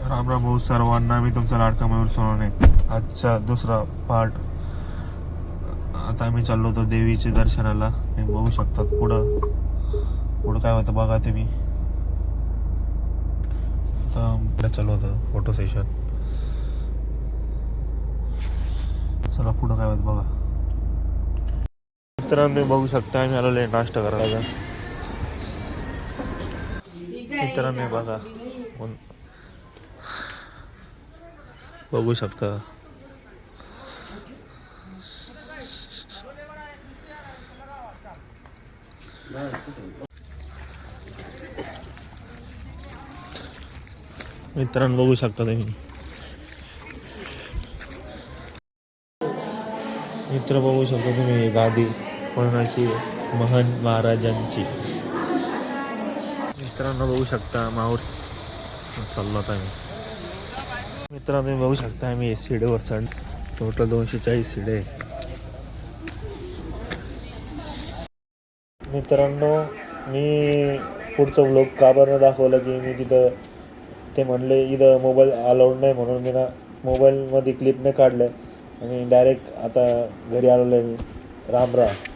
राम राम भाऊ सर्वांना, मी तुमचा लाडका मयूर सोनवणे. आजचा दुसरा पार्ट. आता आम्ही चाललो होतो देवीच्या दर्शनाला. तुम्ही बघू शकतात पुढं पुढं काय होतं बघा तुम्ही. आता पुढे चालू होतं फोटो सेशन. चला पुढं काय होतं बघा. मित्रांनो तुम्ही बघू शकता आम्ही आलेलो आहे नाश्ता करायला. मित्रांनो बघा बघू शकता. मित्रांनो बघू शकता तुम्ही. मित्र बघू शकता तुम्ही गादी कोणाची, महन महाराजांची. मित्रांनो बघू शकता माऊस चाललो होता आम्ही. मित्रांनो तुम्ही बघू शकता आम्ही सीडीवर चढ. टोटल 240 सीडे आहे. मित्रांनो मी पुढचं व्लॉग का बरं दाखवलं की मी तिथं ते म्हणले इथं मोबाईल अलाउड नाही म्हणून मी ना मोबाईलमध्ये क्लिपने काढलं आणि डायरेक्ट आता घरी आलेलो आहे मी. राम राम.